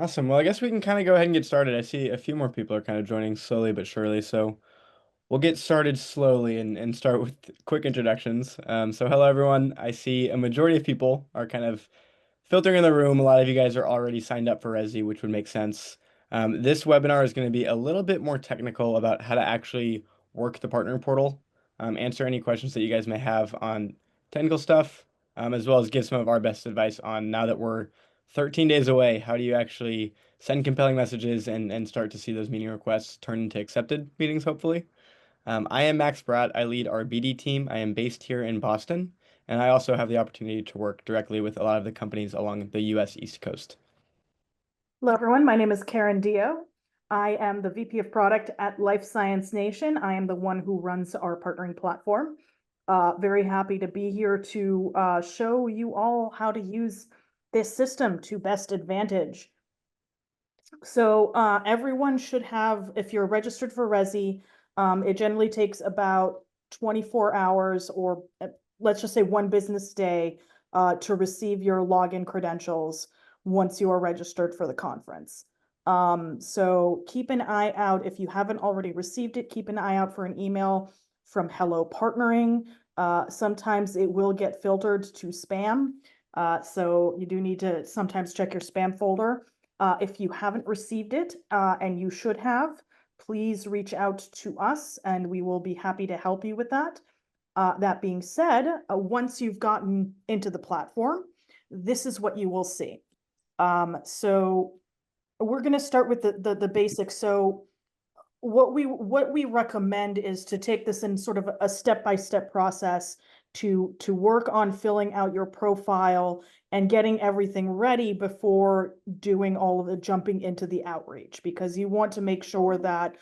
Awesome. Well, I guess we can kind of go ahead and get started. I see a few more people are kind of joining slowly but surely, so we'll get started slowly and start with quick introductions. So hello everyone. I see a majority of people are kind of filtering in the room. A lot of you guys are already signed up for RESI, which would make sense. This webinar is going to be a little bit more technical about how to actually work the partner portal, answer any questions that you guys may have on technical stuff, as well as give some of our best advice on now that we're 13 days away, how do you actually send compelling messages and start to see those meeting requests turn into accepted meetings, hopefully. I am Max Bratt. I lead our BD team. I am based here in Boston, and I also have the opportunity to work directly with a lot of the companies along the US East Coast. Hello, everyone. My name is Karen Dio. I am the VP of Product at Life Science Nation. I am the one who runs our partnering platform. Very happy to be here to show you all how to use this system to best advantage. So everyone should have, if you're registered for RESI, it generally takes about 24 hours or let's just say one business day to receive your login credentials once you are registered for the conference. So keep an eye out. If you haven't already received it, keep an eye out for an email from Hello Partnering. Sometimes it will get filtered to spam. So you do need to sometimes check your spam folder. If you haven't received it, and you should have, please reach out to us and we will be happy to help you with that. That being said, once you've gotten into the platform, this is what you will see. So we're going to start with the basics. So what we recommend is to take this in sort of a step-by-step process to work on filling out your profile and getting everything ready before doing all of the jumping into the outreach, because you want to make sure that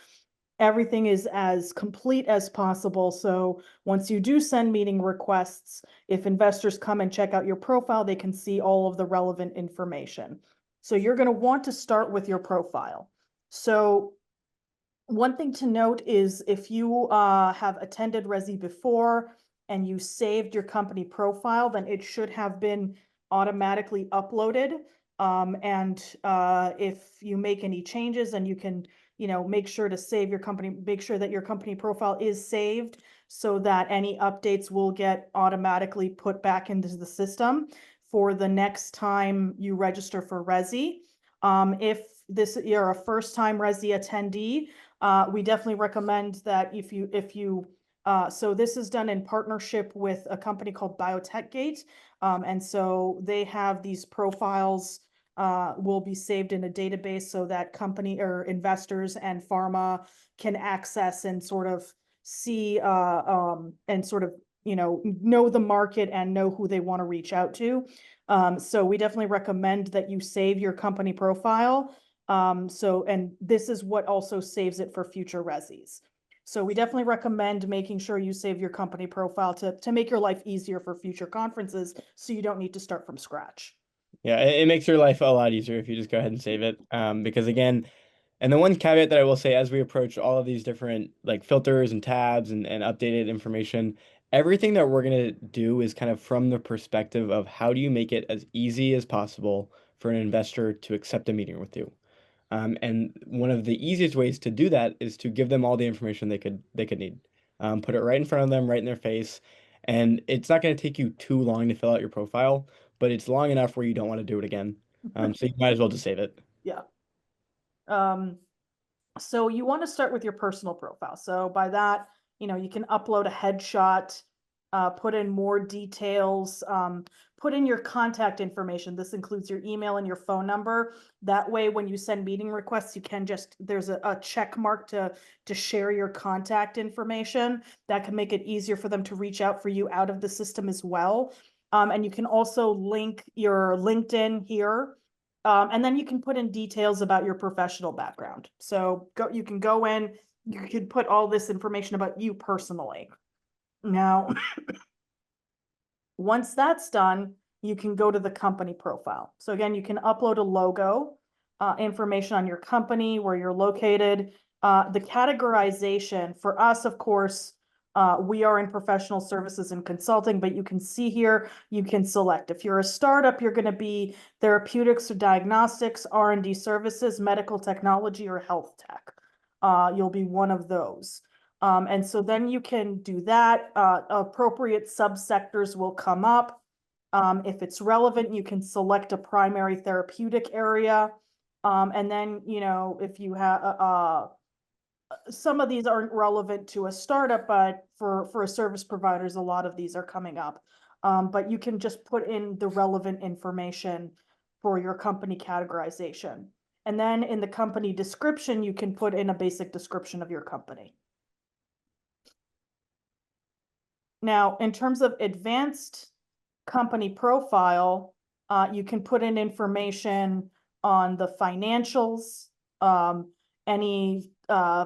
everything is as complete as possible. So once you do send meeting requests, if investors come and check out your profile, they can see all of the relevant information. So you're going to want to start with your profile. So one thing to note is if you have attended RESI before and you saved your company profile, then it should have been automatically uploaded. And if you make any changes, then you can, make sure to save your company, make sure that your company profile is saved so that any updates will get automatically put back into the system for the next time you register for RESI. If you're a first-time RESI attendee, we definitely recommend that so this is done in partnership with a company called BiotechGate. And so they have these profiles will be saved in a database so that company or investors and pharma can access and sort of see and sort of, know the market and know who they want to reach out to. So we definitely recommend that you save your company profile. And this is what also saves it for future RESIs. So we definitely recommend making sure you save your company profile to make your life easier for future conferences so you don't need to start from scratch. Yeah, it makes your life a lot easier if you just go ahead and save it. Because again, and the one caveat that I will say as we approach all of these different like filters and tabs and updated information, everything that we're going to do is kind of from the perspective of how do you make it as easy as possible for an investor to accept a meeting with you. And one of the easiest ways to do that is to give them all the information they could need. Put it right in front of them, right in their face. And it's not going to take you too long to fill out your profile, but it's long enough where you don't want to do it again. So you might as well just save it. Yeah. So you want to start with your personal profile. So by that, you can upload a headshot, put in more details, put in your contact information. This includes your email and your phone number. That way, when you send meeting requests, you can there's a check mark to share your contact information. That can make it easier for them to reach out for you out of the system as well. And you can also link your LinkedIn here. And then you can put in details about your professional background. So you can go in, you can put all this information about you personally. Now, once that's done, you can go to the company profile. So again, you can upload a logo, information on your company, where you're located. The categorization for us, of course, We are in professional services and consulting, but you can see here, you can select. If you're a startup, you're going to be therapeutics or diagnostics, R&D services, medical technology, or health tech. You'll be one of those. And so then you can do that. Appropriate subsectors will come up. If it's relevant, you can select a primary therapeutic area. And then, if you have some of these aren't relevant to a startup, but for a service providers, a lot of these are coming up. But you can just put in the relevant information for your company categorization. And then in the company description, you can put in a basic description of your company. Now, in terms of advanced company profile, you can put in information on the financials, any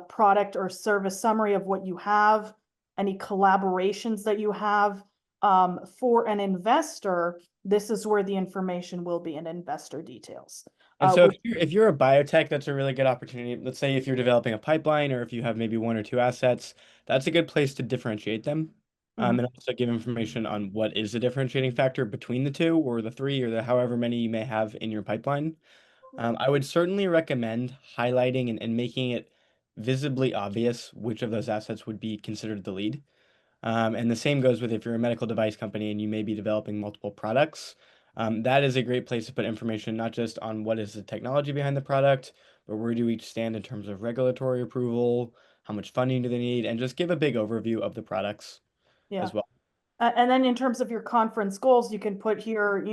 product or service summary of what you have, any collaborations that you have. For an investor, this is where the information will be in investor details. And so if you're a biotech, that's a really good opportunity. Let's say if you're developing a pipeline or if you have maybe one or two assets, that's a good place to differentiate them. Mhm. And also give information on what is the differentiating factor between the two or the three or the however many you may have in your pipeline. I would certainly recommend highlighting and making it visibly obvious which of those assets would be considered the lead. And the same goes with if you're a medical device company and you may be developing multiple products. That is a great place to put information, not just on what is the technology behind the product, but where do each stand in terms of regulatory approval, how much funding do they need, and just give a big overview of the products Yeah. as well. And then in terms of your conference goals, you can put here,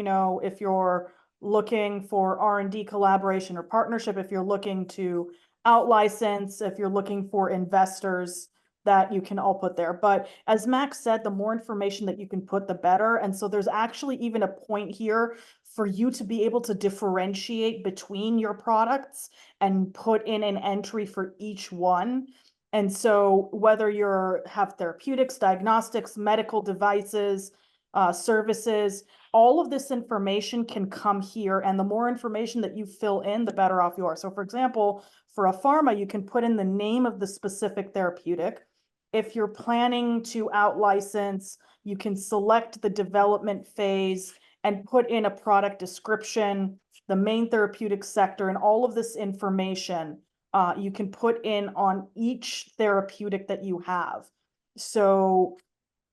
if you're looking for R&D collaboration or partnership, if you're looking to out-license, if you're looking for investors, that you can all put there. But as Max said, the more information that you can put, the better. And so there's actually even a point here for you to be able to differentiate between your products and put in an entry for each one. And so whether you're have therapeutics, diagnostics, medical devices, services, all of this information can come here. And the more information that you fill in, the better off you are. So for example, for a pharma, you can put in the name of the specific therapeutic. If you're planning to out-license, you can select the development phase and put in a product description, the main therapeutic sector, and all of this information you can put in on each therapeutic that you have. So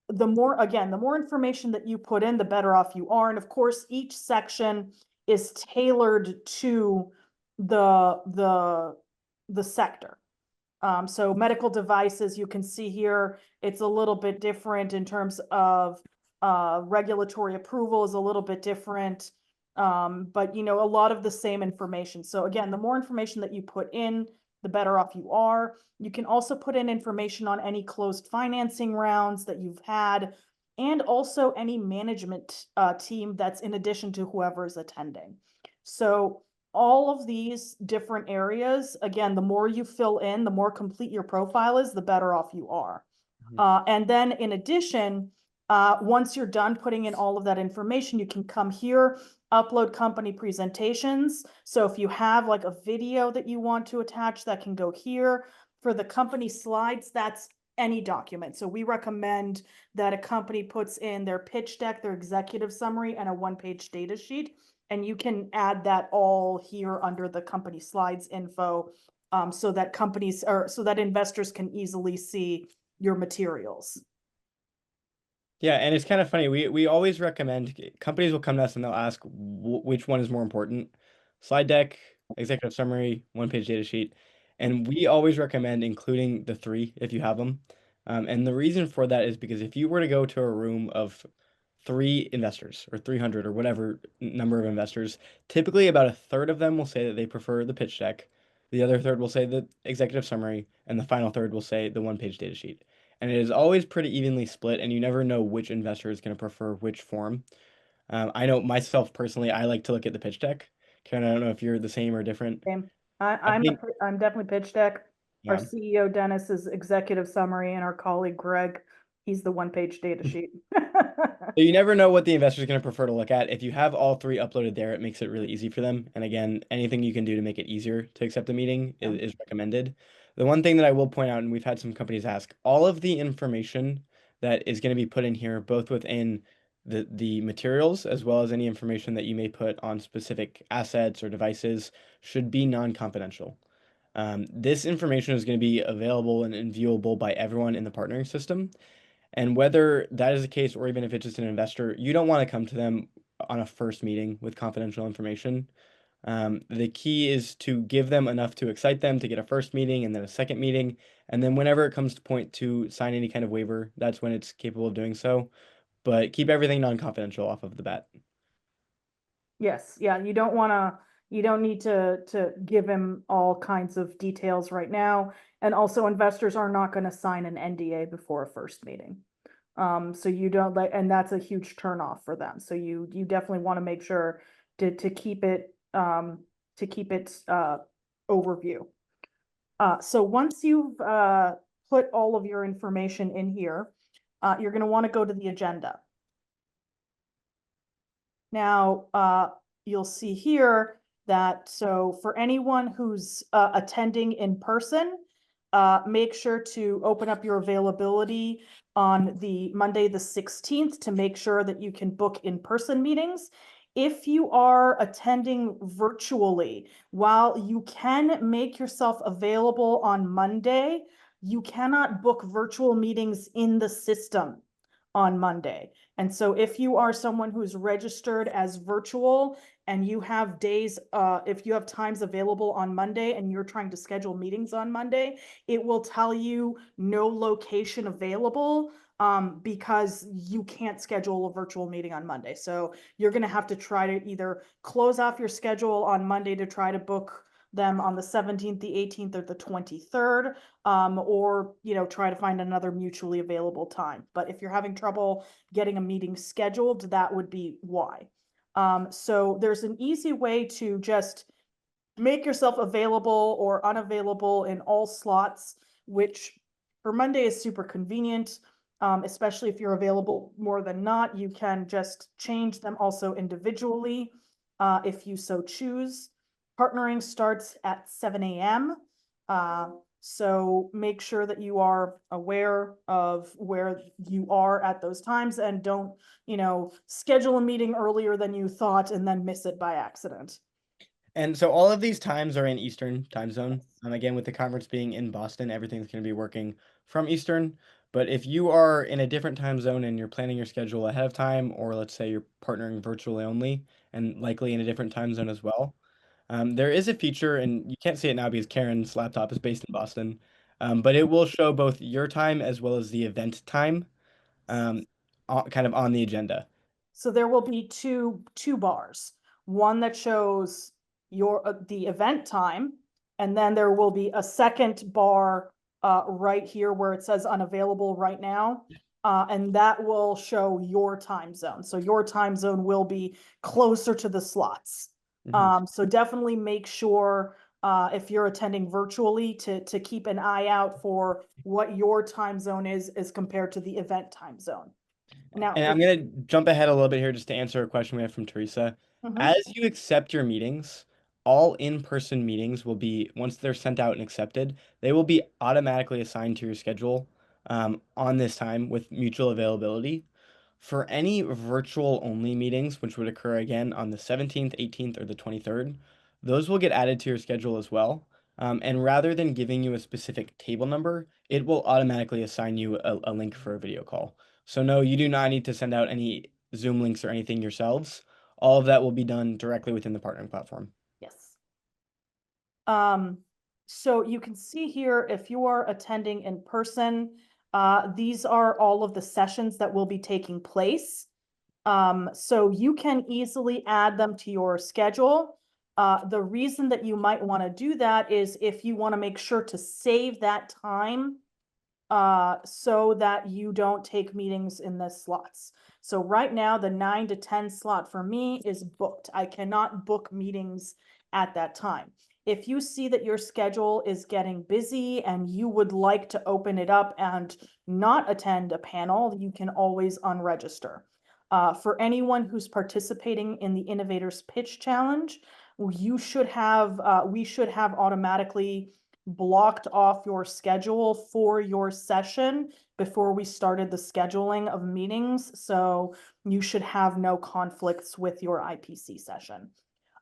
the more information that you put in, the better off you are. And of course, each section is tailored to the sector. So medical devices, you can see here, it's a little bit different in terms of regulatory approval is a little bit different. But a lot of the same information. So again, the more information that you put in, the better off you are. You can also put in information on any closed financing rounds that you've had, and also any management team that's in addition to whoever is attending. So all of these different areas, again, the more you fill in, the more complete your profile is, the better off you are. Mhm. And then in addition, once you're done putting in all of that information, you can come here, upload company presentations. So if you have like a video that you want to attach, that can go here. For the company slides, that's any document. So we recommend that a company puts in their pitch deck, their executive summary, and a one-page data sheet. And you can add that all here under the company slides info, so that investors can easily see your materials. Yeah, and it's kind of funny. We always recommend companies will come to us and they'll ask which one is more important, slide deck, executive summary, one-page data sheet, and we always recommend including the three if you have them. And the reason for that is because if you were to go to a room of three investors or 300 or whatever number of investors, typically about a third of them will say that they prefer the pitch deck, the other third will say the executive summary, and the final third will say the one-page data sheet. And it is always pretty evenly split, and you never know which investor is going to prefer which form. I know myself personally, I like to look at the pitch deck. Karen, I don't know if you're the same or different. Same. I think, I'm definitely pitch deck. Our yeah. CEO Dennis is executive summary, and our colleague Greg, he's the one-page data sheet. So you never know what the investor is going to prefer to look at. If you have all three uploaded there, it makes it really easy for them. And again, anything you can do to make it easier to accept a meeting Yeah. is recommended. The one thing that I will point out, and we've had some companies ask, all of the information that is going to be put in here, both within the materials as well as any information that you may put on specific assets or devices, should be non-confidential. This information is going to be available and viewable by everyone in the partnering system. And whether that is the case, or even if it's just an investor, you don't want to come to them on a first meeting with confidential information. The key is to give them enough to excite them to get a first meeting and then a second meeting. And then whenever it comes to point to sign any kind of waiver, that's when it's capable of doing so. But keep everything non-confidential off of the bat. Yes, yeah, you don't need to give him all kinds of details right now. And also investors are not gonna sign an NDA before a first meeting. So you don't like, and that's a huge turnoff for them. So you definitely want to make sure to keep it, overview. So once you've, put all of your information in here, you're gonna want to go to the agenda. Now, you'll see here that, so for anyone who's attending in person, make sure to open up your availability on the Monday, the 16th, to make sure that you can book in-person meetings. If you are attending virtually, while you can make yourself available on Monday, you cannot book virtual meetings in the system on Monday. And so if you are someone who's registered as virtual and you have days, if you have times available on Monday and you're trying to schedule meetings on Monday, it will tell you no location available, because you can't schedule a virtual meeting on Monday. So you're going to have to try to either close off your schedule on Monday to try to book them on the 17th, the 18th, or the 23rd, or try to find another mutually available time. But if you're having trouble getting a meeting scheduled, that would be why. So there's an easy way to just make yourself available or unavailable in all slots, which for Monday is super convenient. Especially if you're available more than not, you can just change them also individually, if you so choose. Partnering starts at 7 a.m. So make sure that you are aware of where you are at those times, and don't, schedule a meeting earlier than you thought and then miss it by accident. And so all of these times are in Eastern time zone. Again, with the conference being in Boston, everything's going to be working from Eastern. But if you are in a different time zone and you're planning your schedule ahead of time, or let's say you're partnering virtually only and likely in a different time zone as well, there is a feature, and you can't see it now because Karen's laptop is based in Boston, but it will show both your time as well as the event time, um, kind of on the agenda. So there will be two bars, one that shows your the event time, and then there will be a second bar right here where it says unavailable right now. And that will show your time zone. So your time zone will be closer to the slots. Mhm. So definitely make sure, if you're attending virtually, to keep an eye out for what your time zone is as compared to the event time zone. Now, And if I'm going to jump ahead a little bit here just to answer a question we have from Teresa. mhm. As you accept your meetings, all in-person meetings will be, once they're sent out and accepted, they will be automatically assigned to your schedule on this time with mutual availability. For any virtual only meetings, which would occur again on the 17th, 18th, or the 23rd, those will get added to your schedule as well. And rather than giving you a specific table number, it will automatically assign you a link for a video call. So no, you do not need to send out any Zoom links or anything yourselves. All of that will be done directly within the partnering platform. Yes. Um, so you can see here, if you are attending in person, these are all of the sessions that will be taking place. So you can easily add them to your schedule. The reason that you might want to do that is if you want to make sure to save that time, so that you don't take meetings in the slots. So right now, the 9 to 10 slot for me is booked. I cannot book meetings at that time. If you see that your schedule is getting busy and you would like to open it up and not attend a panel, you can always unregister. For anyone who's participating in the Innovators Pitch Challenge, we should have automatically blocked off your schedule for your session before we started the scheduling of meetings. So you should have no conflicts with your IPC session.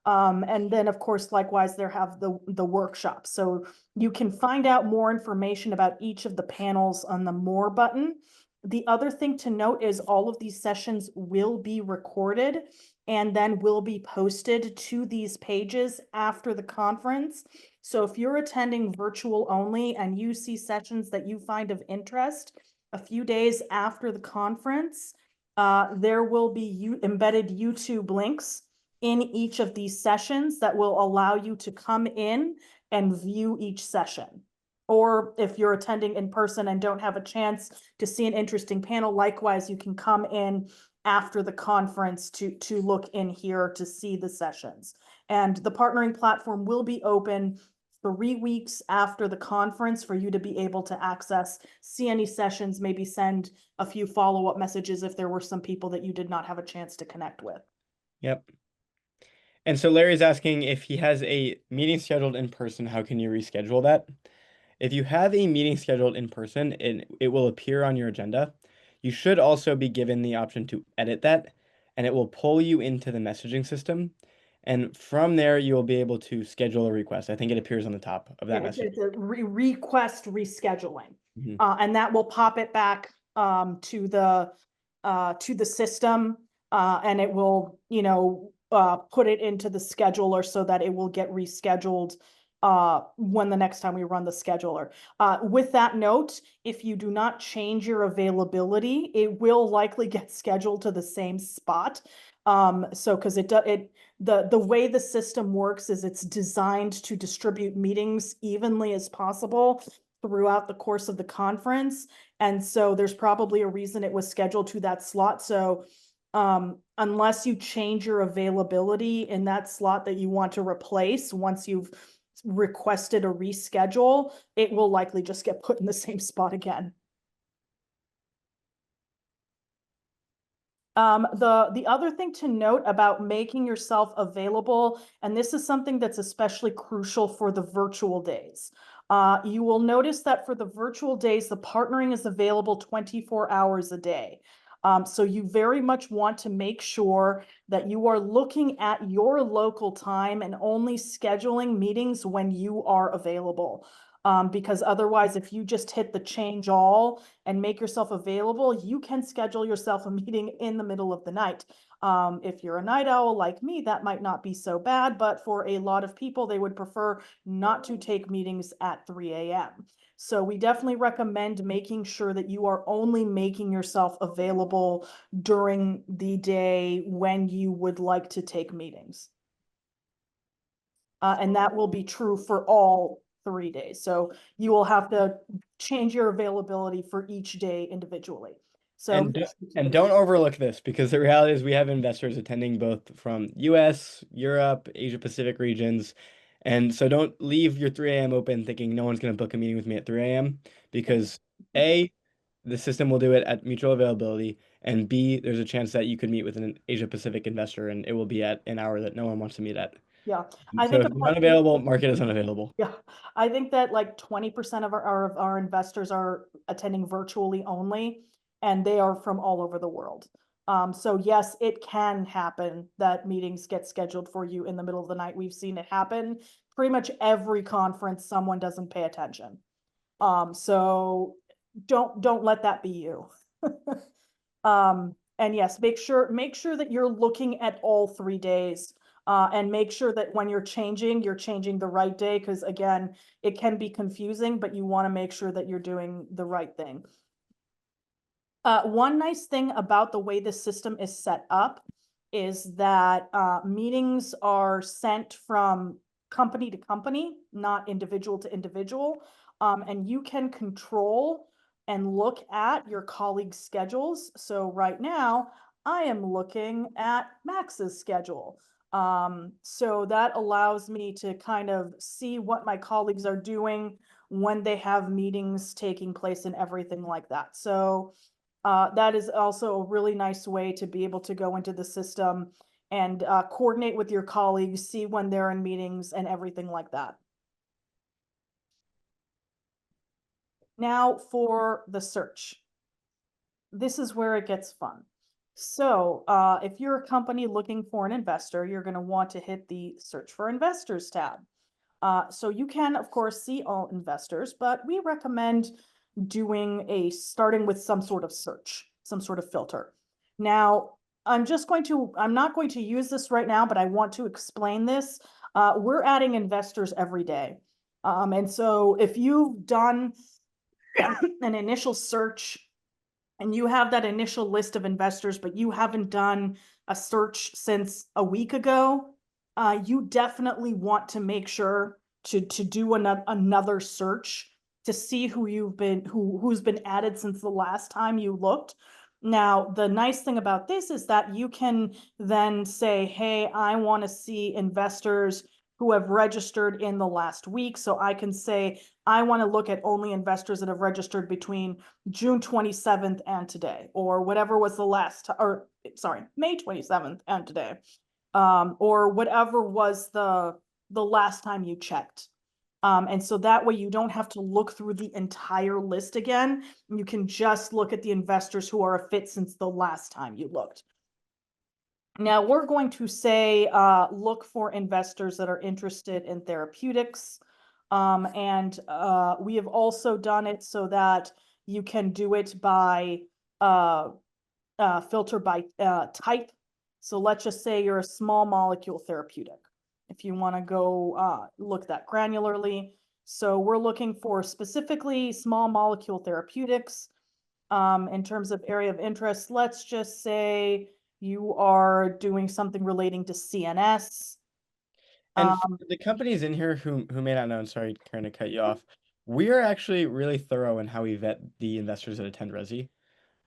And then of course, likewise, there have the workshops. So you can find out more information about each of the panels on the More button. The other thing to note is all of these sessions will be recorded and then will be posted to these pages after the conference. So if you're attending virtual only and you see sessions that you find of interest a few days after the conference, there will be embedded YouTube links in each of these sessions that will allow you to come in and view each session. Or if you're attending in person and don't have a chance to see an interesting panel, likewise, you can come in after the conference to look in here to see the sessions. And the partnering platform will be open 3 weeks after the conference for you to be able to access, see any sessions, maybe send a few follow-up messages if there were some people that you did not have a chance to connect with. Yep. And so Larry's asking if he has a meeting scheduled in person, how can you reschedule that? If you have a meeting scheduled in person, it will appear on your agenda. You should also be given the option to edit that, and it will pull you into the messaging system. And from there, you will be able to schedule a request. I think it appears on the top of Yeah, that message. it's a request rescheduling. Mhm. And that will pop it back to the system, and it will, put it into the scheduler so that it will get rescheduled when the next time we run the scheduler. With that note, if you do not change your availability, it will likely get scheduled to the same spot. So because the way the system works is it's designed to distribute meetings evenly as possible throughout the course of the conference. And so there's probably a reason it was scheduled to that slot. So unless you change your availability in that slot that you want to replace, once you've requested a reschedule, it will likely just get put in the same spot again. The other thing to note about making yourself available, and this is something that's especially crucial for the virtual days. You will notice that for the virtual days, the partnering is available 24 hours a day. So you very much want to make sure that you are looking at your local time and only scheduling meetings when you are available. Because otherwise, if you just hit the change all and make yourself available, you can schedule yourself a meeting in the middle of the night. If you're a night owl like me, that might not be so bad, but for a lot of people, they would prefer not to take meetings at 3 a.m. So we definitely recommend making sure that you are only making yourself available during the day when you would like to take meetings. And that will be true for all 3 days. So you will have to change your availability for each day individually. So And and don't overlook this because the reality is we have investors attending both from US, Europe, Asia Pacific regions. And so don't leave your 3 a.m. open thinking no one's going to book a meeting with me at 3 a.m. because A, the system will do it at mutual availability, and B, there's a chance that you could meet with an Asia Pacific investor and it will be at an hour that no one wants to meet at. yeah, I So think if you're unavailable, market is unavailable. yeah, I think that like 20% of our investors are attending virtually only, and they are from all over the world. So yes, it can happen that meetings get scheduled for you in the middle of the night. We've seen it happen pretty much every conference. Someone doesn't pay attention. So don't let that be you. And yes, make sure that you're looking at all 3 days. And make sure that when you're changing the right day, because again, it can be confusing, but you want to make sure that you're doing the right thing. One nice thing about the way the system is set up is that meetings are sent from company to company, not individual to individual. And you can control and look at your colleagues' schedules. So right now, I am looking at Max's schedule. So that allows me to kind of see what my colleagues are doing when they have meetings taking place and everything like that. So that is also a really nice way to be able to go into the system and coordinate with your colleagues, see when they're in meetings and everything like that. Now for the search. This is where it gets fun. So, if you're a company looking for an investor, you're going to want to hit the search for investors tab. So you can, of course, see all investors, but we recommend starting with some sort of search, some sort of filter. Now, I'm not going to use this right now, but I want to explain this. We're adding investors every day. And so if you've done an initial search and you have that initial list of investors, but you haven't done a search since a week ago, you definitely want to make sure to do another search to see who's been added since the last time you looked. Now, the nice thing about this is that you can then say, hey, I want to see investors who have registered in the last week. So I can say, I want to look at only investors that have registered between June 27th and today, or whatever was the last, or sorry, May 27th and today, or whatever was the last time you checked. And so that way you don't have to look through the entire list again. You can just look at the investors who are a fit since the last time you looked. Now we're going to say, look for investors that are interested in therapeutics. And we have also done it so that you can do it by filter by type. So let's just say you're a small molecule therapeutic. If you want to go look that granularly. So we're looking for specifically small molecule therapeutics. In terms of area of interest, let's just say you are doing something relating to CNS. And for Um, the companies in here who may not know, and sorry, Karen, to cut you off, we are actually really thorough in how we vet the investors that attend Resi.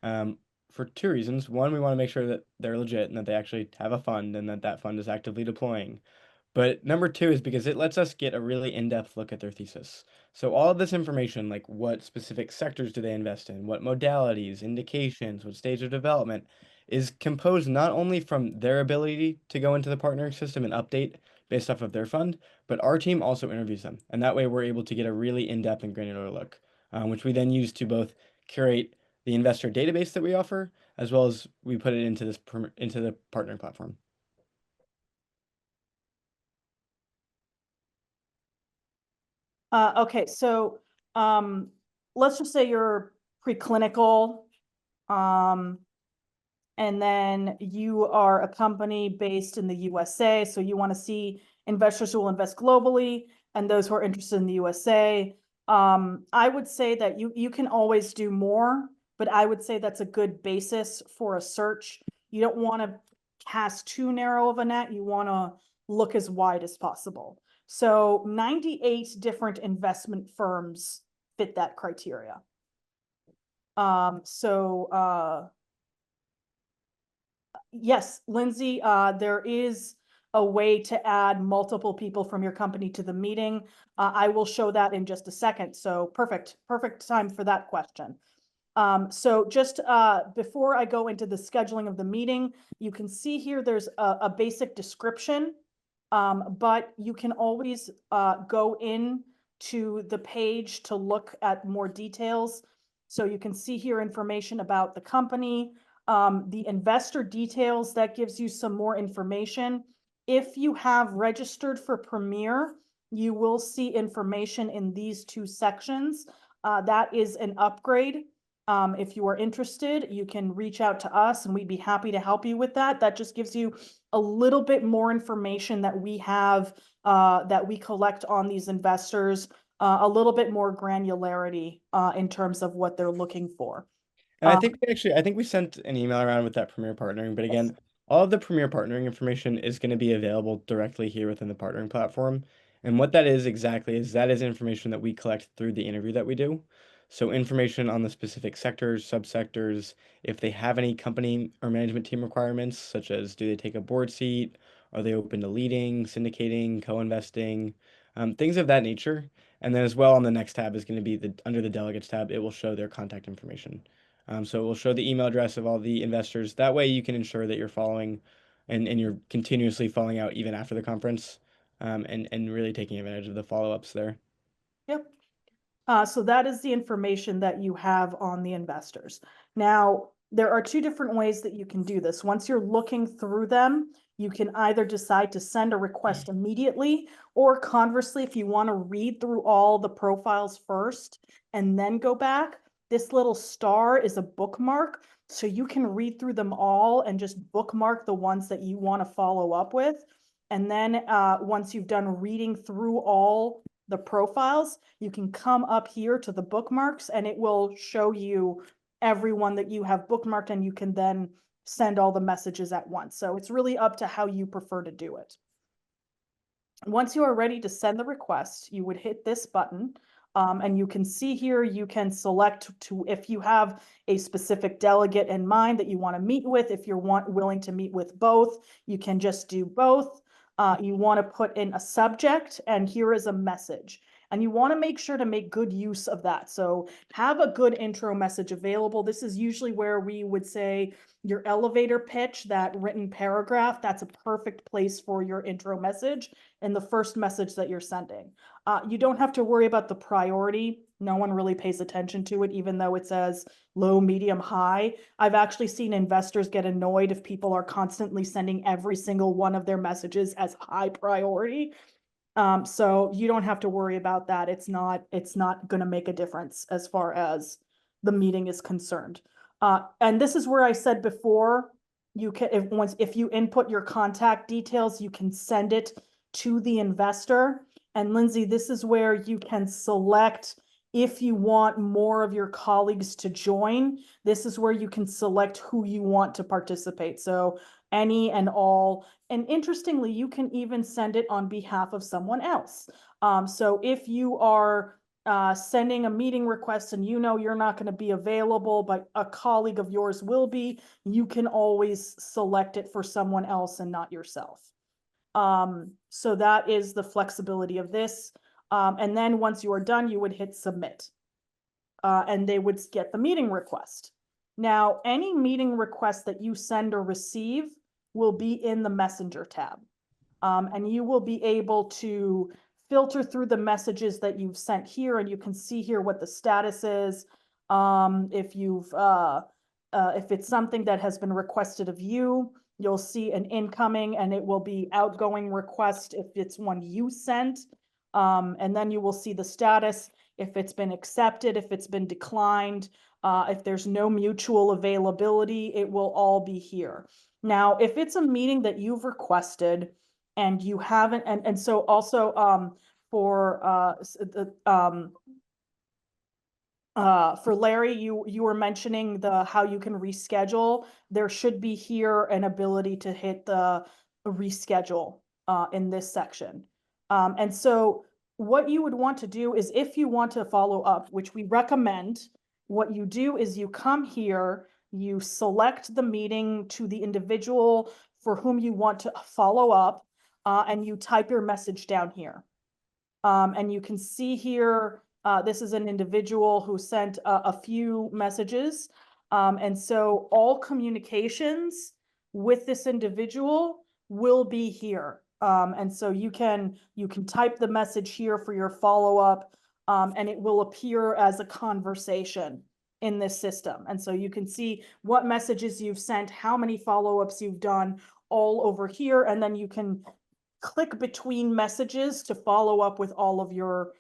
Um, for two reasons. One, we want to make sure that they're legit and that they actually have a fund and that that fund is actively deploying. But number two is because it lets us get a really in-depth look at their thesis. So all of this information, like what specific sectors do they invest in, what modalities, indications, what stage of development, is composed not only from their ability to go into the partnering system and update based off of their fund, but our team also interviews them. And that way we're able to get a really in-depth and granular look, which we then use to both curate the investor database that we offer, as well as we put it into into the partnering platform. okay, so let's just say you're preclinical. Um, And then you are a company based in the USA, so you want to see investors who will invest globally and those who are interested in the USA. I would say that you can always do more, but I would say that's a good basis for a search. You don't want to cast too narrow of a net. You want to look as wide as possible. So 98 different investment firms fit that criteria. Yes, Lindsay, there is a way to add multiple people from your company to the meeting. I will show that in just a second. So perfect time for that question. So just before I go into the scheduling of the meeting, you can see here there's a basic description, but you can always go in to the page to look at more details. So you can see here information about the company, the investor details, that gives you some more information. If you have registered for Premier, you will see information in these two sections. That is an upgrade. If you are interested, you can reach out to us and we'd be happy to help you with that. That just gives you a little bit more information that we have, that we collect on these investors, a little bit more granularity in terms of what they're looking for. And I think we sent an email around with that Premier partnering, but Yes. again, all of the Premier partnering information is going to be available directly here within the partnering platform. And what that is exactly is that is information that we collect through the interview that we do. So information on the specific sectors, subsectors, if they have any company or management team requirements, such as do they take a board seat, are they open to leading, syndicating, co-investing, things of that nature. And then as well on the next tab is going to be the under the delegates tab, it will show their contact information. So it will show the email address of all the investors. That way you can ensure that you're following and you're continuously following out even after the conference, and really taking advantage of the follow-ups there. Yep. So that is the information that you have on the investors. Now, there are two different ways that you can do this. Once you're looking through them, you can either decide to send a request immediately, or conversely, if you want to read through all the profiles first and then go back, this little star is a bookmark. So you can read through them all and just bookmark the ones that you want to follow up with. And then once you've done reading through all the profiles, you can come up here to the bookmarks and it will show you everyone that you have bookmarked, and you can then send all the messages at once. So it's really up to how you prefer to do it. Once you are ready to send the request, you would hit this button. And you can see here, you can select to if you have a specific delegate in mind that you want to meet with. If you're willing to meet with both, you can just do both. You want to put in a subject, and here is a message. And you want to make sure to make good use of that. So have a good intro message available. This is usually where we would say your elevator pitch, that written paragraph, that's a perfect place for your intro message and the first message that you're sending. You don't have to worry about the priority. No one really pays attention to it, even though it says low, medium, high. I've actually seen investors get annoyed if people are constantly sending every single one of their messages as high priority. So you don't have to worry about that. It's not going to make a difference as far as the meeting is concerned. And this is where I said before, you can, if you input your contact details, you can send it to the investor. And Lindsay, this is where you can select if you want more of your colleagues to join. This is where you can select who you want to participate. So any and all. And interestingly, you can even send it on behalf of someone else. So if you are sending a meeting request and you know you're not going to be available, but a colleague of yours will be, you can always select it for someone else and not yourself. So that is the flexibility of this. And then once you are done, you would hit submit. And they would get the meeting request. Now, any meeting request that you send or receive will be in the Messenger tab. And you will be able to filter through the messages that you've sent here, and you can see here what the status is. If it's something that has been requested of you, you'll see an incoming, and it will be outgoing request if it's one you sent. And then you will see the status, if it's been accepted, if it's been declined, if there's no mutual availability, it will all be here. Now, if it's a meeting that you've requested and you haven't, and so also for Larry, you were mentioning how you can reschedule. There should be here an ability to hit the reschedule in this section. And so what you would want to do is, if you want to follow up, which we recommend, what you do is you come here, you select the meeting to the individual for whom you want to follow up, and you type your message down here. And you can see here, this is an individual who sent a few messages. And so all communications with this individual will be here. And so you can type the message here for your follow-up, and it will appear as a conversation in this system. And so you can see what messages you've sent, how many follow-ups you've done, all over here. And then you can click between messages to follow up with all of your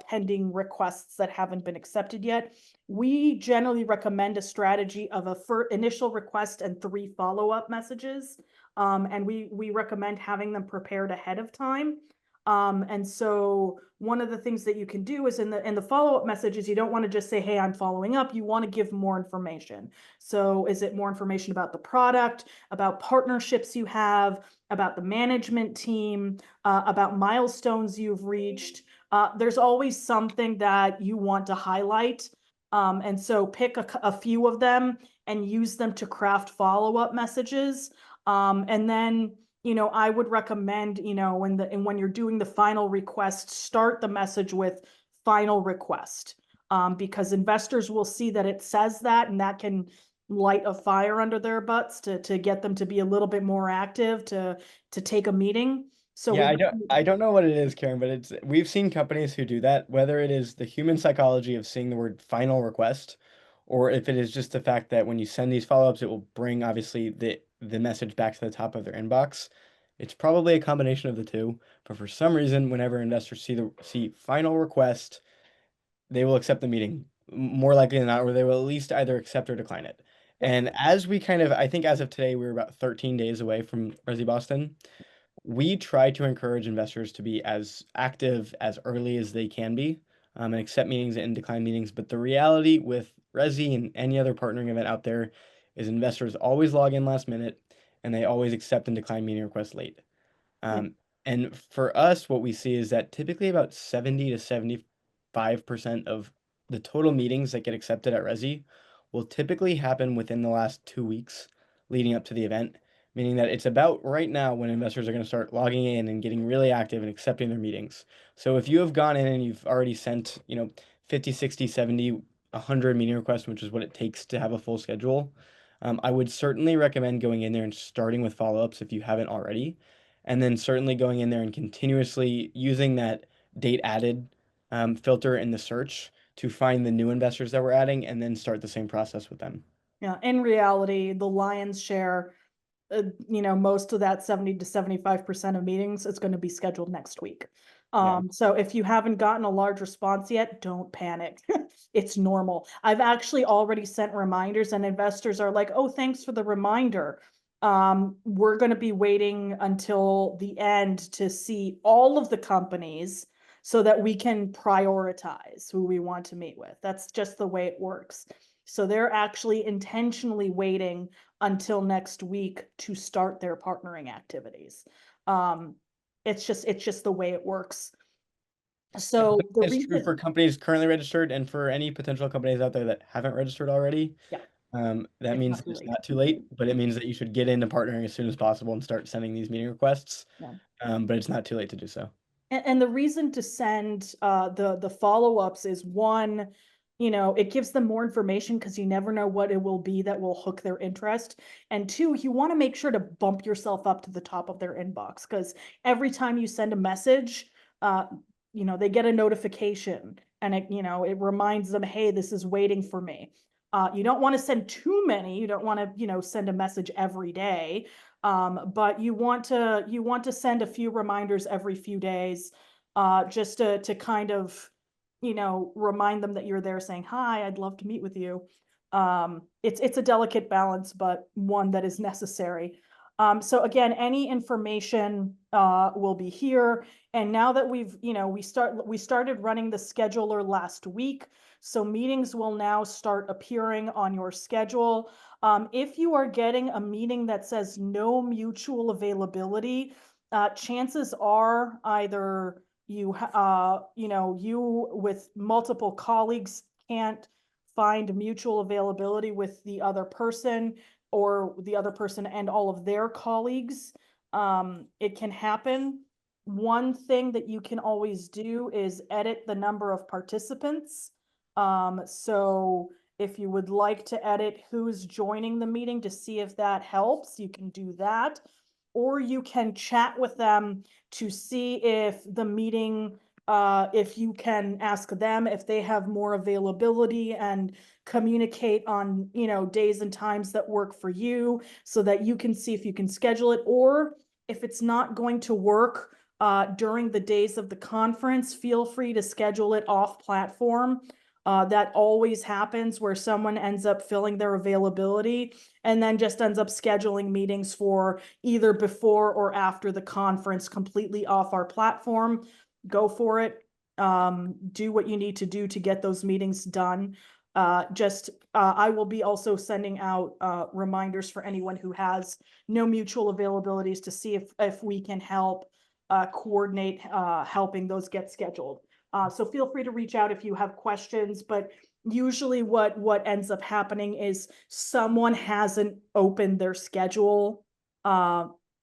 pending requests that haven't been accepted yet. We generally recommend a strategy of a initial request and 3 follow-up messages. And we recommend having them prepared ahead of time. And so one of the things that you can do is in the follow-up messages, you don't want to just say, hey, I'm following up. You want to give more information. So is it more information about the product, about partnerships you have, about the management team, about milestones you've reached? There's always something that you want to highlight. And so pick a few of them and use them to craft follow-up messages. And then, I would recommend, when you're doing the final request, start the message with final request, because investors will see that it says that, and that can light a fire under their butts to get them to be a little bit more active to take a meeting. So Yeah, we, I don't know what it is, Karen, but it's we've seen companies who do that, whether it is the human psychology of seeing the word final request, or if it is just the fact that when you send these follow-ups, it will bring obviously the message back to the top of their inbox. It's probably a combination of the two, but for some reason, whenever investors see final request, they will accept the meeting more likely than not, or they will at least either accept or decline it. yeah, And as we kind of, I think as of today, we're about 13 days away from Resi Boston. We try to encourage investors to be as active as early as they can be, and accept meetings and decline meetings. But the reality with Resi and any other partnering event out there is investors always log in last minute and they always accept and decline meeting requests late. yeah, Um, and for us, what we see is that typically about 70 to 75% of the total meetings that get accepted at Resi will typically happen within the last 2 weeks leading up to the event, meaning that it's about right now when investors are going to start logging in and getting really active and accepting their meetings. So if you have gone in and you've already sent, 50, 60, 70, 100 meeting requests, which is what it takes to have a full schedule, I would certainly recommend going in there and starting with follow-ups if you haven't already, and then certainly going in there and continuously using that date added filter in the search to find the new investors that we're adding and then start the same process with them. yeah. In reality, the lion's share, most of that 70 to 75% of meetings is going to be scheduled next week. Yeah. So if you haven't gotten a large response yet, don't panic. It's normal. I've actually already sent reminders and investors are like, oh, thanks for the reminder. We're going to be waiting until the end to see all of the companies so that we can prioritize who we want to meet with. That's just the way it works. So they're actually intentionally waiting until next week to start their partnering activities. Um, it's just the way it works. I So believe the that's true reason, for companies currently registered and for any potential companies out there that haven't registered already. yeah, That it's means not that too it's late. not too late, but it means that you should get into partnering as soon as possible and start sending these meeting requests. Yeah. But it's not too late to do so. And the reason to send the follow-ups is one, it gives them more information because you never know what it will be that will hook their interest. And two, you want to make sure to bump yourself up to the top of their inbox because every time you send a message, uh, they get a notification and it reminds them, hey, this is waiting for me. You don't want to send too many. You don't want to, send a message every day. But you want to send a few reminders every few days, just to kind of, remind them that you're there saying, hi, I'd love to meet with you. It's a delicate balance, but one that is necessary. So again, any information will be here. And now that we started running the scheduler last week, so meetings will now start appearing on your schedule. If you are getting a meeting that says no mutual availability, chances are either you with multiple colleagues can't find mutual availability with the other person or the other person and all of their colleagues. It can happen. One thing that you can always do is edit the number of participants. So if you would like to edit who's joining the meeting to see if that helps, you can do that. Or you can chat with them to see if the meeting, if you can ask them if they have more availability and communicate on, days and times that work for you so that you can see if you can schedule it. Or if it's not going to work during the days of the conference, feel free to schedule it off platform. That always happens where someone ends up filling their availability and then just ends up scheduling meetings for either before or after the conference completely off our platform. Go for it. Do what you need to do to get those meetings done. I will be also sending out reminders for anyone who has no mutual availabilities to see if we can help coordinate helping those get scheduled. So feel free to reach out if you have questions, but usually what ends up happening is someone hasn't opened their schedule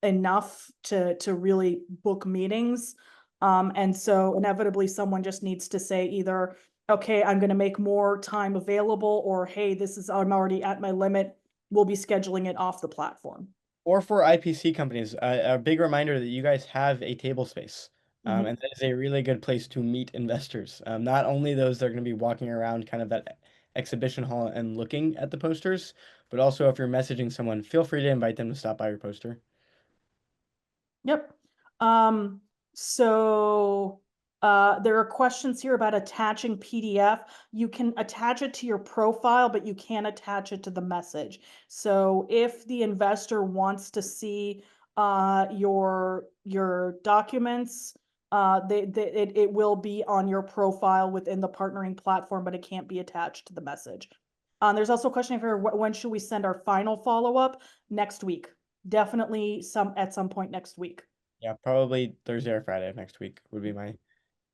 enough to really book meetings. And so inevitably someone just needs to say either, okay, I'm going to make more time available, or hey, I'm already at my limit. We'll be scheduling it off the platform. Or for IPC companies, a big reminder that you guys have a table space. Mhm. And that is a really good place to meet investors. Not only those that are going to be walking around kind of that exhibition hall and looking at the posters, but also if you're messaging someone, feel free to invite them to stop by your poster. Yep. So there are questions here about attaching PDF. You can attach it to your profile, but you can't attach it to the message. So if the investor wants to see your documents, it will be on your profile within the partnering platform, but it can't be attached to the message. There's also a question here, when should we send our final follow-up? Next week. Definitely at some point next week. Yeah, probably Thursday or Friday of next week would be my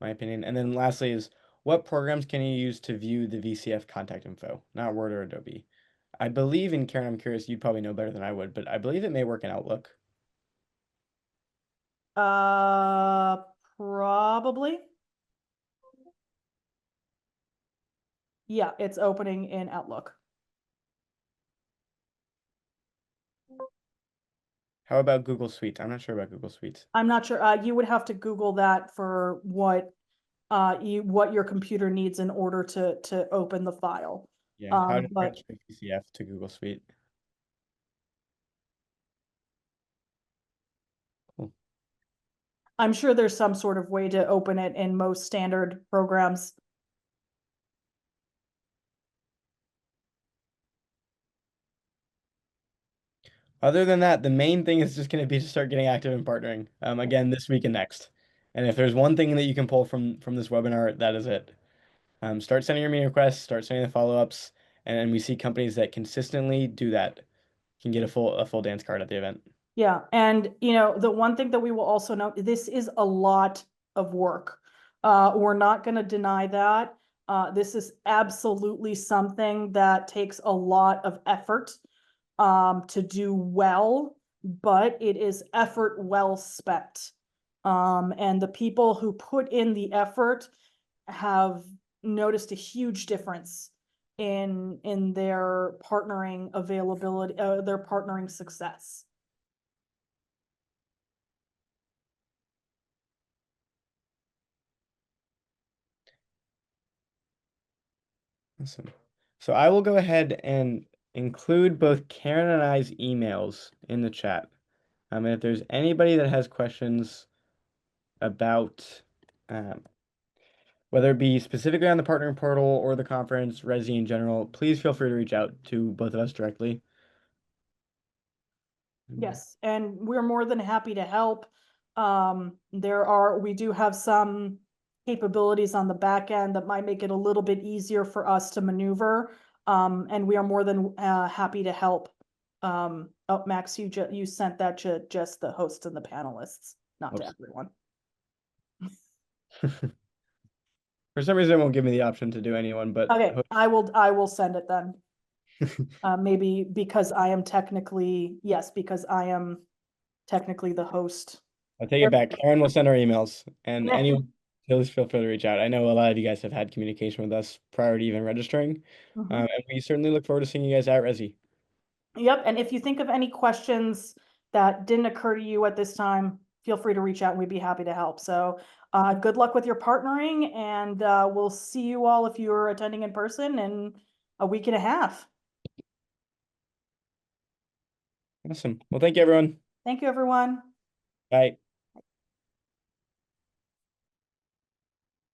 opinion. And then lastly is what programs can you use to view the VCF contact info? Not Word or Adobe. I believe in Karen, I'm curious, you'd probably know better than I would, but I believe it may work in Outlook. Uh, Probably. Yeah, it's opening in Outlook. How about Google Suite? I'm not sure about Google Suite. I'm not sure. You would have to Google that for what your computer needs in order to open the file. Yeah, how to But transfer VCF to Google Suite. Cool. I'm sure there's some sort of way to open it in most standard programs. Other than that, the main thing is just going to be to start getting active in partnering. Again, this week and next. And if there's one thing that you can pull from this webinar, that is it. Start sending your meeting requests, start sending the follow-ups, and we see companies that consistently do that can get a full dance card at the event. Yeah, and the one thing that we will also note, this is a lot of work. We're not going to deny that. This is absolutely something that takes a lot of effort to do well, but it is effort well spent. And the people who put in the effort have noticed a huge difference in their partnering availability, their partnering success. Awesome. So I will go ahead and include both Karen and I's emails in the chat. And if there's anybody that has questions about um, whether it be specifically on the partnering portal or the conference, RESI in general, please feel free to reach out to both of us directly. Yes, and we're more than happy to help. We do have some capabilities on the back end that might make it a little bit easier for us to maneuver. And we are more than happy to help. Oh, Max, you sent that to just the hosts and the panelists, not to Oops. everyone. For some reason, it won't give me the option to do anyone, but Okay, I will send it then. Maybe because I am technically, yes, because I am technically the host. I'll take it back. Karen will send our emails, and anyone, please feel free to reach out. I know a lot of you guys have had communication with us prior to even registering, Mhm. and we certainly look forward to seeing you guys at RESI. Yep, and if you think of any questions that didn't occur to you at this time, feel free to reach out and we'd be happy to help. So good luck with your partnering, and we'll see you all if you're attending in person in a week and a half. Awesome. Well, thank you, everyone. Thank you, everyone. Bye.